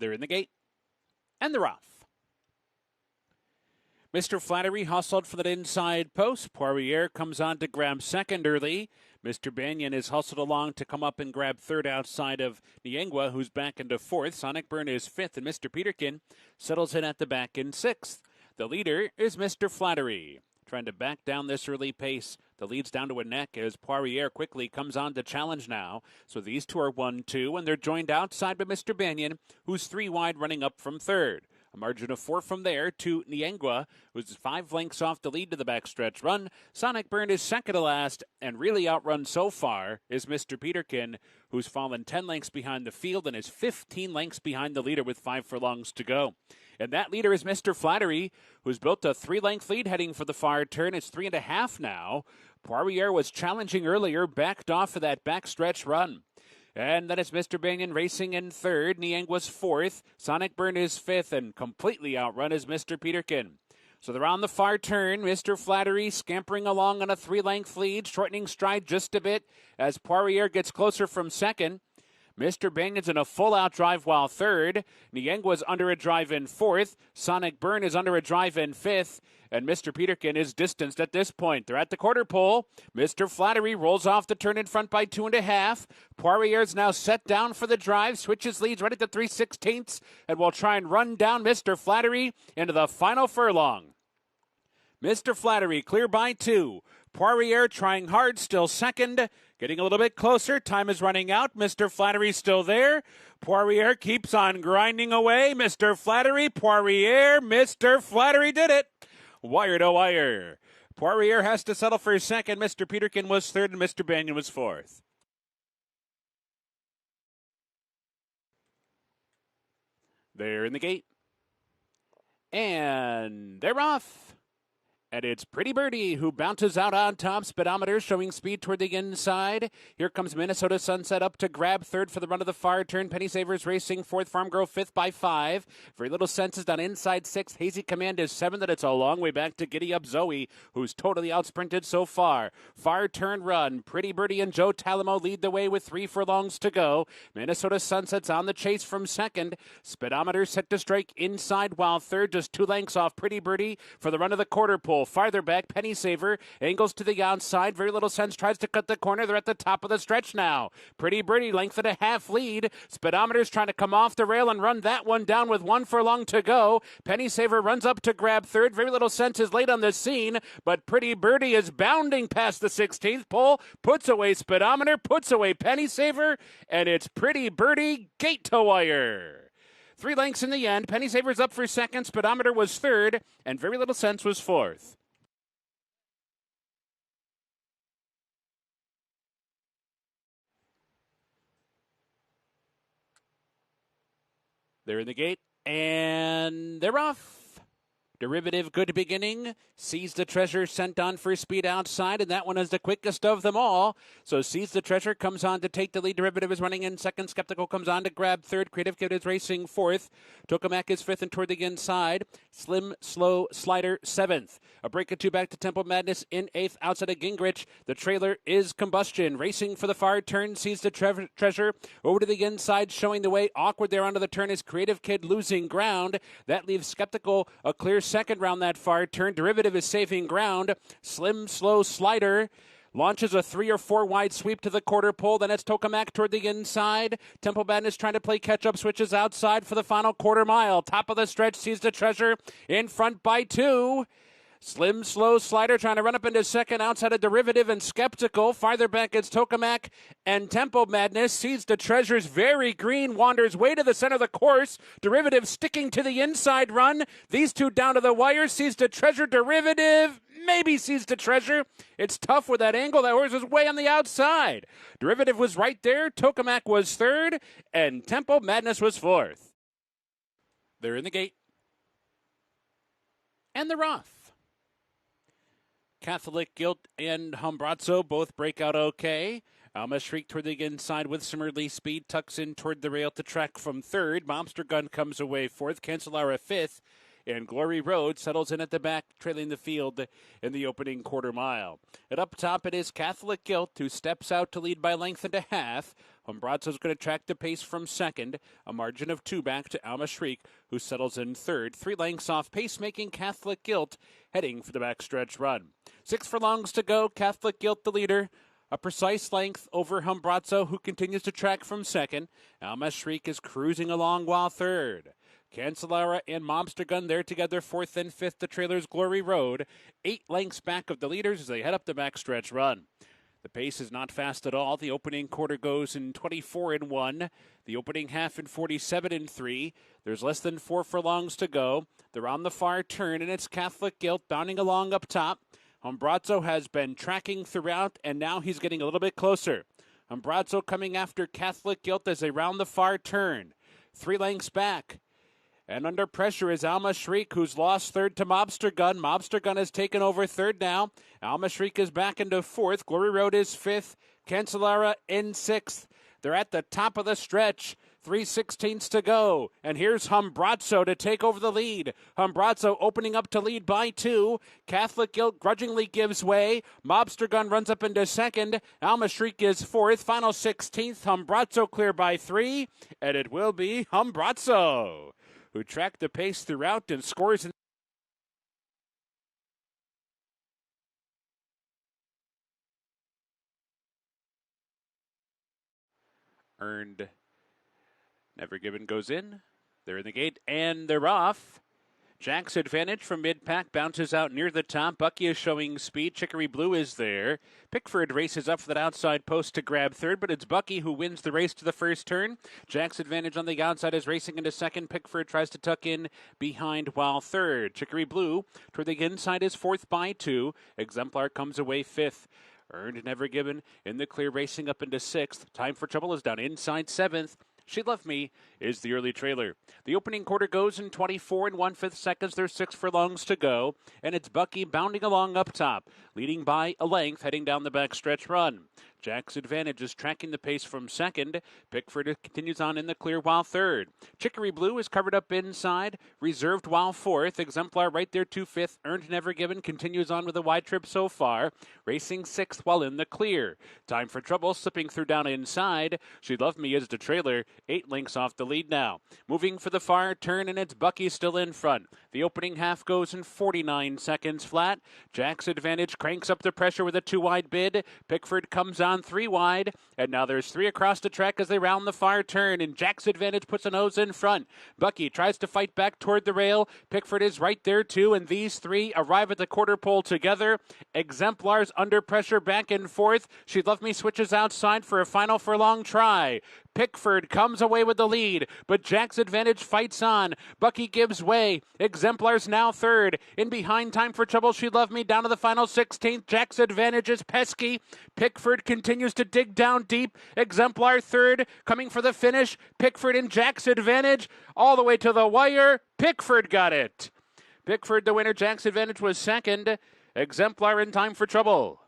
They're in the gate. And they're off. Mr. Flattery hustled for that inside post. Poirier comes on to grab second early. Mr. Banyan is hustled along to come up and grab third outside of Niangua, who's back into fourth. Sonic Burn is fifth, and Mr. Peterkin settles in at the back in sixth. The leader is Mr. Flattery. Trying to back down this early pace. The lead's down to a neck as Poirier quickly comes on to challenge now. So these two are 1-2, and they're joined outside by Mr. Banyan, who's 3 wide running up from third. A margin of 4 from there to Niangua, who's 5 lengths off the lead to the backstretch run. Sonic Burn is second to last, and really outrun so far is Mr. Peterkin, who's fallen 10 lengths behind the field and is 15 lengths behind the leader with 5 furlongs to go. And that leader is Mr. Flattery, who's built a 3-length lead heading for the far turn. It's 3.5 now. Poirier was challenging earlier, backed off of that backstretch run. And then it's Mr. Banyan racing in third. Niangua's fourth. Sonic Burn is fifth, and completely outrun is Mr. Peterkin. So they're on the far turn. Mr. Flattery scampering along on a 3-length lead, shortening stride just a bit as Poirier gets closer from second. Mr. Banyan's in a full-out drive while third. Niangua's under a drive in fourth. Sonic Burn is under a drive in fifth. And Mr. Peterkin is distanced at this point. They're at the quarter pole. Mr. Flattery rolls off the turn in front by 2.5. Poirier's now set down for the drive. Switches leads right at the 3/16, and will try and run down Mr. Flattery into the final furlong. Mr. Flattery clear by 2. Poirier trying hard, still second. Getting a little bit closer. Time is running out. Mr. Flattery still there. Poirier keeps on grinding away. Mr. Flattery, Poirier, Mr. Flattery did it. Wire to wire. Poirier has to settle for second. Mr. Peterkin was third, and Mr. Banyan was fourth. They're in the gate. And they're off. And it's Pretty Birdie who bounces out on top. Speedometer showing speed toward the inside. Here comes Minnesota Sunset up to grab third for the run of the far turn. Penny Savers racing fourth. Farm Girl fifth by 5. Very Little Sense is down inside sixth. Hazy Command is seventh, and it's a long way back to Giddy Up Zoe, who's totally outsprinted so far. Far turn run. Pretty Birdie and Joe Talamo lead the way with 3 furlongs to go. Minnesota Sunset's on the chase from second. Speedometer set to strike inside while third, just 2 lengths off Pretty Birdie for the run of the quarter pole. Farther back, Penny Saver angles to the outside. Very Little Sense tries to cut the corner. They're at the top of the stretch now. Pretty Birdie, length and a half lead. Speedometer's trying to come off the rail and run that one down with 1 furlong to go. Penny Saver runs up to grab third. Very Little Sense is late on the scene, but Pretty Birdie is bounding past the 16th pole. Puts away Speedometer, puts away Penny Saver, and it's Pretty Birdie gate to wire. 3 lengths in the end. Penny Saver's up for second. Speedometer was third, and Very Little Sense was fourth. They're in the gate, and they're off. Derivative, good beginning. Sees the Treasure sent on for speed outside, and that one is the quickest of them all. So Sees the Treasure comes on to take the lead. Derivative is running in second. Skeptical comes on to grab third. Creative Kid is racing fourth. Tokamak is fifth and toward the inside. Slim, Slow, Slider, seventh. A break of 2 back to Temple Madness in eighth. Outside of Gingrich, the trailer is Combustion. Racing for the far turn. Sees the Treasure over to the inside, showing the way. Awkward there onto the turn is Creative Kid losing ground. That leaves Skeptical a clear second round that far turn. Derivative is saving ground. Slim, Slow, Slider launches a 3 or 4 wide sweep to the quarter pole. Then it's Tokamak toward the inside. Temple Madness trying to play catch-up, switches outside for the final quarter mile. Top of the stretch, Sees the Treasure in front by 2. Slim, Slow, Slider trying to run up into second outside of Derivative and Skeptical. Farther back, it's Tokamak and Temple Madness. Sees the Treasures very green, wanders way to the center of the course. Derivative sticking to the inside run. These two down to the wire. Sees the Treasure, Derivative. Maybe Sees the Treasure. It's tough with that angle. That horse was way on the outside. Derivative was right there. Tokamak was third, and Temple Madness was fourth. They're in the gate, and they're off. Catholic Guilt and Hombrazzo both break out okay. Alma Shriek toward the inside with some early speed. Tucks in toward the rail to track from third. Momster Gun comes away fourth. Cancelara fifth. And Glory Road settles in at the back, trailing the field in the opening quarter mile. And up top it is Catholic Guilt, who steps out to lead by length and a half, Hombrazzo's going to track the pace from second, a margin of 2 back to Alma Shriek, who settles in third. 3 lengths off pacemaking Catholic Guilt, heading for the backstretch run. 6 furlongs to go. Catholic Guilt the leader. A precise length over Hombrazzo, who continues to track from second. Alma Shriek is cruising along while third. Cancellara and Mobster Gun there together, fourth and fifth. The trailer's Glory Road, 8 lengths back of the leaders as they head up the backstretch run. The pace is not fast at all. The opening quarter goes in 24 and 1. The opening half in 47 and 3. There's less than 4 furlongs to go. They're on the far turn, and it's Catholic Guilt bounding along up top. Hombrazzo has been tracking throughout, and now he's getting a little bit closer. Hombrazzo coming after Catholic Guilt as they round the far turn. 3 lengths back. And under pressure is Alma Shriek, who's lost third to Mobster Gun. Mobster Gun has taken over third now. Alma Shriek is back into fourth. Glory Road is fifth. Cancellara in sixth. They're at the top of the stretch. 3/16 to go. And here's Hombrazzo to take over the lead. Hombrazzo opening up to lead by 2. Catholic Guilt grudgingly gives way. Mobster Gun runs up into second. Alma Shriek is fourth. Final 16th. Hombrazzo clear by 3. And it will be Hombrazzo, who tracked the pace throughout and scores in. Earned. Never Given goes in. They're in the gate and they're off. Jack's Advantage from mid-pack bounces out near the top. Bucky is showing speed. Chicory Blue is there. Pickford races up for that outside post to grab third, but it's Bucky who wins the race to the first turn. Jack's Advantage on the outside is racing into second. Pickford tries to tuck in behind while third. Chicory Blue toward the inside is fourth by 2. Exemplar comes away fifth. Earned Never Given in the clear, racing up into sixth. Time for Trouble is down inside seventh. She Love Me is the early trailer. The opening quarter goes in 24 and 1/5 seconds. There's 6 furlongs to go, and it's Bucky bounding along up top, leading by a length, heading down the backstretch run. Jack's Advantage is tracking the pace from second. Pickford continues on in the clear while third. Chicory Blue is covered up inside, reserved while fourth. Exemplar right there to fifth. Earned Never Given continues on with a wide trip so far, racing sixth while in the clear. Time for Trouble slipping through down inside. She Love Me is the trailer, 8 lengths off the lead now. Moving for the far turn, and it's Bucky still in front. The opening half goes in 49 seconds flat. Jack's Advantage cranks up the pressure with a 2-wide bid. Pickford comes on 3 wide, and now there's 3 across the track as they round the far turn, and Jack's Advantage puts a nose in front. Bucky tries to fight back toward the rail. Pickford is right there too, and these 3 arrive at the quarter pole together. Exemplars under pressure back and forth. She Love Me switches outside for a final furlong try. Pickford comes away with the lead, but Jack's Advantage fights on. Bucky gives way. Exemplars now third. In behind, Time for Trouble, She Love Me down to the final 16th. Jack's Advantage is pesky. Pickford continues to dig down deep. Exemplar third, coming for the finish. Pickford and Jack's Advantage all the way to the wire. Pickford got it. Pickford the winner. Jack's Advantage was second. Exemplar in Time for Trouble.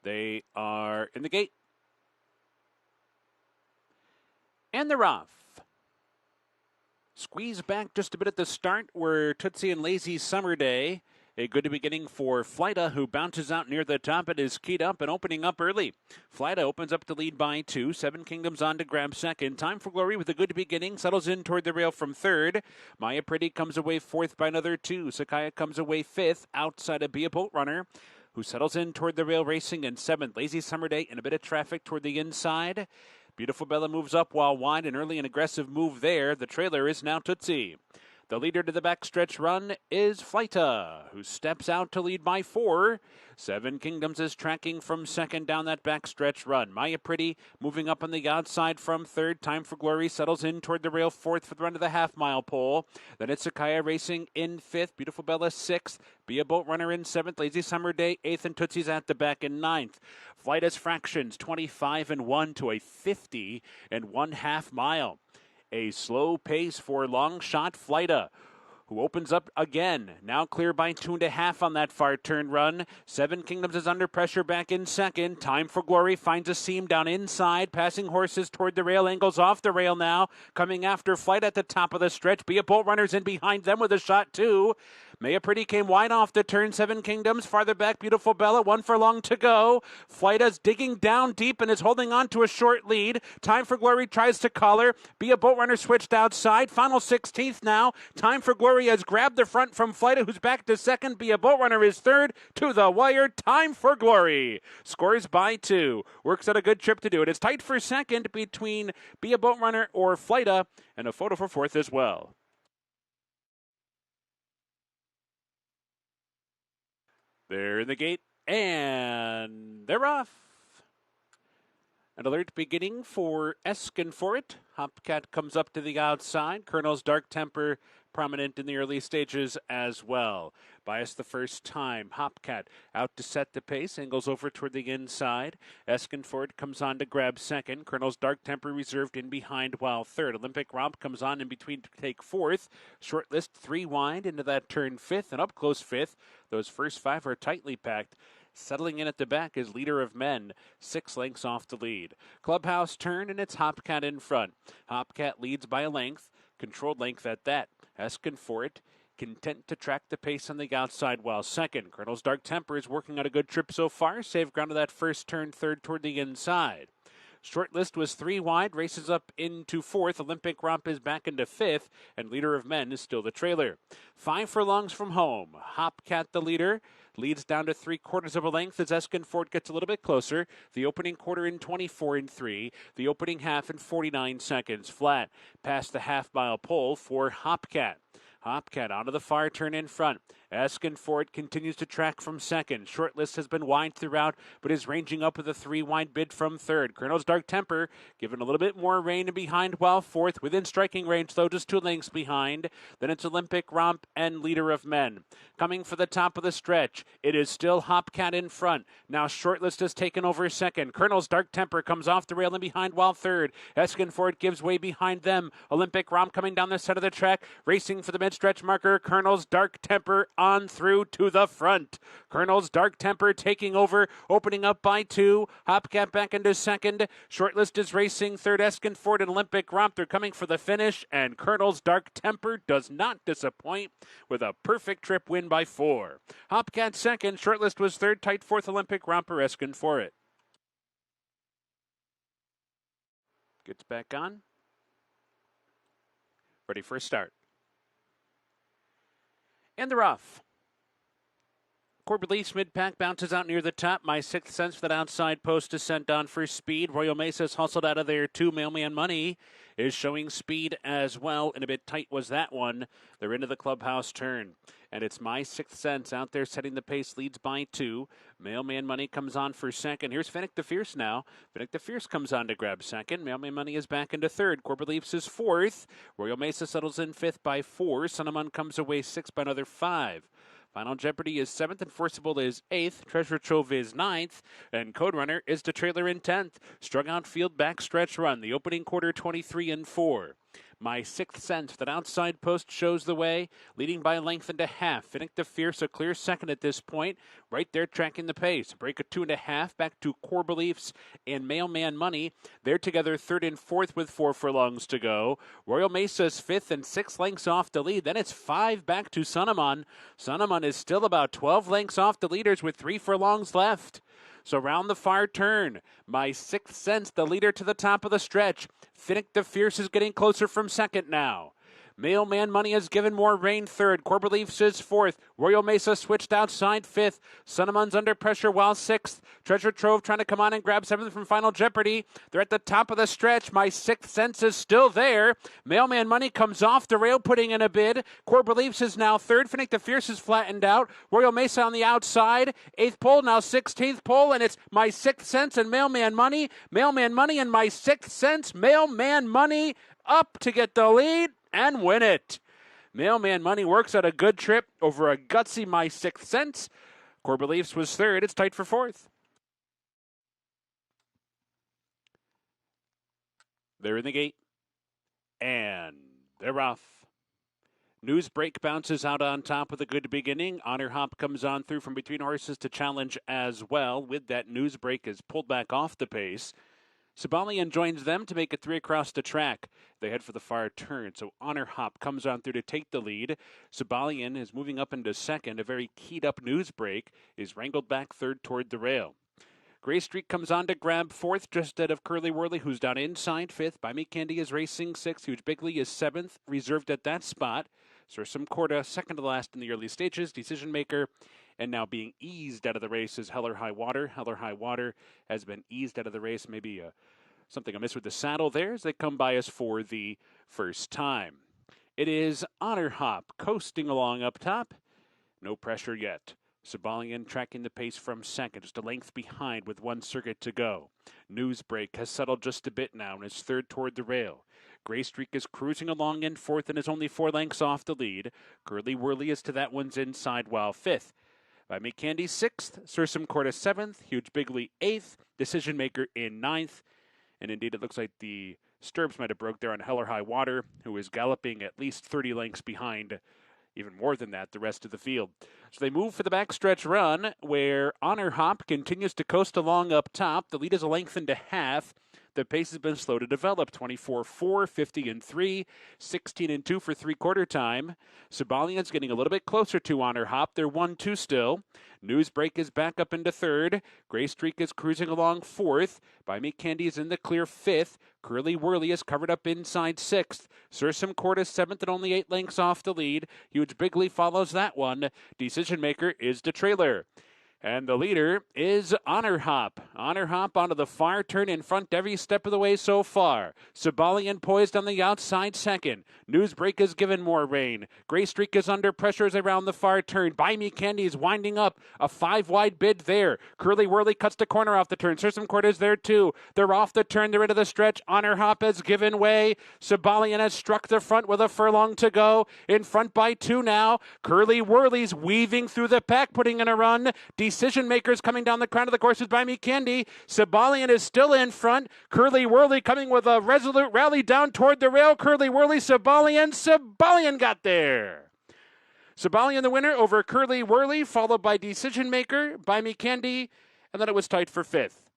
They are in the gate. And they're off. Squeeze back just a bit at the start were Tootsie and Lazy Summer Day. A good beginning for Flyta, who bounces out near the top and is keyed up and opening up early. Flyta opens up the lead by 2. 7 Kingdoms on to grab second. Time for Glory with a good beginning. Settles in toward the rail from third. Maya Pretty comes away fourth by another 2. Sakaya comes away fifth outside of Be a Boat Runner, who settles in toward the rail racing in seventh. Lazy Summer Day in a bit of traffic toward the inside. Beautiful Bella moves up while wide, an early and aggressive move there. The trailer is now Tootsie. The leader to the backstretch run is Flyta, who steps out to lead by 4. 7 Kingdoms is tracking from second down that backstretch run. Maya Pretty moving up on the outside from third. Time for Glory settles in toward the rail fourth for the run to the half-mile pole. Then it's Sakaya racing in fifth. Beautiful Bella sixth. Be a Boat Runner in seventh. Lazy Summer Day eighth, and Tootsie's at the back in ninth. Flyta's fractions 25 and 1 to a 50 and 1/2 mile. A slow pace for long shot Flyta, who opens up again. Now clear by 2.5 on that far turn run. 7 Kingdoms is under pressure back in second. Time for Glory finds a seam down inside. Passing horses toward the rail. Angles off the rail now. Coming after Flyta at the top of the stretch. Be a Boat Runner's in behind them with a shot too. Maya Pretty came wide off the turn. Seven Kingdoms farther back. Beautiful Bella. 1 furlong to go. Flighta's digging down deep and is holding on to a short lead. Time for Glory tries to collar. Be a Boat Runner switched outside. Final 16th now. Time for Glory has grabbed the front from Flighta, who's back to second. Be a Boat Runner is third. To the wire. Time for Glory. Scores by 2. Works out a good trip to do it. It's tight for second between Be a Boat Runner or Flighta, and a photo for fourth as well. They're in the gate, and they're off. An alert beginning for Eskinforit. Hopcat comes up to the outside. Colonel's Dark Temper prominent in the early stages as well. Bias the first time. Hopcat out to set the pace. Angles over toward the inside. Eskinforit comes on to grab second. Colonel's Dark Temper reserved in behind while third. Olympic Romp comes on in between to take fourth. Short list 3 wide into that turn fifth and up close fifth. Those first 5 are tightly packed. Settling in at the back is Leader of Men, 6 lengths off the lead. Clubhouse turn, and it's Hopcat in front. Hopcat leads by a length, controlled length at that. Eskinforit content to track the pace on the outside while second. Colonel's Dark Temper is working on a good trip so far. Save ground of that first turn, third toward the inside. Short list was 3 wide, races up into fourth. Olympic Romp is back into fifth, and Leader of Men is still the trailer. 5 furlongs from home. Hopcat the leader. Leads down to 3/4 of a length as Eskinforit gets a little bit closer. The opening quarter in 24-3. The opening half in 49 seconds flat. Past the half-mile pole for Hopcat. Hopcat onto the far turn in front. Eskinforit continues to track from second. Short list has been wide throughout, but is ranging up with a 3 wide bid from third. Colonel's Dark Temper given a little bit more rein behind while fourth. Within striking range, though, just 2 lengths behind. Then it's Olympic Romp and Leader of Men. Coming for the top of the stretch, it is still Hopcat in front. Now short list has taken over second. Colonel's Dark Temper comes off the rail and behind while third. Eskinforit gives way behind them. Olympic Romp coming down the center of the track, racing for the mid-stretch marker. Colonel's Dark Temper on through to the front. Colonel's Dark Temper taking over, opening up by 2. Hopcat back into second. Shortlist is racing third. Eskinforit and Olympic Romp. They're coming for the finish, and Colonel's Dark Temper does not disappoint with a perfect trip win by 4. Hopcat second. Shortlist was third. Tight fourth. Olympic Romper. Eskinforit. Gets back on. Ready for a start. And they're off. Corbett Leafs mid-pack bounces out near the top. My Sixth Sense for that outside post is sent on for speed. Royal Mesa's hustled out of there too. Mailman Money is showing speed as well, and a bit tight was that one. They're into the clubhouse turn. And it's My Sixth Sense out there setting the pace, leads by 2. Mailman Money comes on for second. Here's Finnick the Fierce now. Finnick the Fierce comes on to grab second. Mailman Money is back into third. Corbett Leafs is fourth. Royal Mesa settles in fifth by 4. Sunamon comes away 6 by another 5. Final Jeopardy is 7th, Enforceable is 8th, Treasure Trove is 9th, and Code Runner is the trailer in 10th. Strung out field backstretch run, the opening quarter 23-4. My Sixth Sense, that outside post shows the way, leading by a length and a half. Finnick the Fierce, a clear second at this point, right there tracking the pace. Break of 2.5, back to Core Beliefs and Mailman Money. They're together third and fourth with 4 furlongs to go. Royal Mesa's fifth and 6 lengths off the lead. Then it's 5 back to Sunamon. Sunamon is still about 12 lengths off the leaders with 3 furlongs left. So round the far turn, My Sixth Sense, the leader to the top of the stretch. Finnick the Fierce is getting closer from second now. Mailman Money has given more rein third. Corbett Leafs is fourth. Royal Mesa switched outside fifth. Sunamon's under pressure while sixth. Treasure Trove trying to come on and grab seventh from Final Jeopardy. They're at the top of the stretch. My Sixth Sense is still there. Mailman Money comes off the rail, putting in a bid. Corbett Leafs is now third. Finnick the Fierce is flattened out. Royal Mesa on the outside. 8th pole, now 16th pole, and it's My Sixth Sense and Mailman Money. Mailman Money and My Sixth Sense. Mailman Money up to get the lead and win it. Mailman Money works out a good trip over a gutsy My Sixth Sense. Corbett Leafs was third. It's tight for fourth. They're in the gate, and they're off. Newsbreak bounces out on top with a good beginning. Honor Hop comes on through from between horses to challenge as well. With that, Newsbreak is pulled back off the pace. Seballian joins them to make it 3 across the track. They head for the far turn, so Honor Hop comes on through to take the lead. Seballian is moving up into second. A very keyed-up Newsbreak is wrangled back third toward the rail. Gray Streak comes on to grab fourth, just ahead of Curly Whirly, who's down inside fifth. Buy Me Candy is racing sixth. Huge Bigley is seventh, reserved at that spot. Sursum Corda, second to last in the early stages. Decision Maker, and now being eased out of the race is Heller High Water. Heller High Water has been eased out of the race. Maybe something amiss with the saddle there as they come by us for the first time. It is Honor Hop coasting along up top. No pressure yet. Seballian tracking the pace from second, just a length behind with one circuit to go. Newsbreak has settled just a bit now and is third toward the rail. Gray Streak is cruising along in fourth and is only 4 lengths off the lead. Curly Whirly is to that one's inside while fifth. Buy Me Candy sixth, Sursum Corda seventh, Huge Bigley eighth, Decision Maker in ninth. And indeed, it looks like the stirrups might have broke there on Heller High Water, who is galloping at least 30 lengths behind, even more than that, the rest of the field. So they move for the backstretch run, where Honor Hop continues to coast along up top. The lead is a length and a half. The pace has been slow to develop. 24-4, 50-3, 16-2 for three-quarter time. Seballian's getting a little bit closer to Honor Hop. They're 1-2 still. Newsbreak is back up into third. Gray Streak is cruising along fourth. Buy Me Candy is in the clear fifth. Curly Whirly is covered up inside sixth. Sursum Corda seventh and only 8 lengths off the lead. Huge Bigley follows that one. Decision Maker is the trailer. And the leader is Honor Hop. Honor Hop onto the far turn in front every step of the way so far. Seballian poised on the outside second. Newsbreak is given more rein. Gray Streak is under pressure as around the far turn. Buy Me Candy is winding up. A 5-wide bid there. Curly Whirly cuts the corner off the turn. Sursum Corda is there too. They're off the turn. They're into the stretch. Honor Hop has given way. Seballian has struck the front with a furlong to go. In front by 2 now. Curly Whirly's weaving through the pack, putting in a run. Decision Makers coming down the crown of the course with Buy Me Candy. Seballian is still in front. Curly Whirly coming with a resolute rally down toward the rail. Curly Whirly, Seballian. Seballian got there. Seballian the winner over Curly Whirly, followed by Decision Maker, Buy Me Candy, and then it was tight for fifth.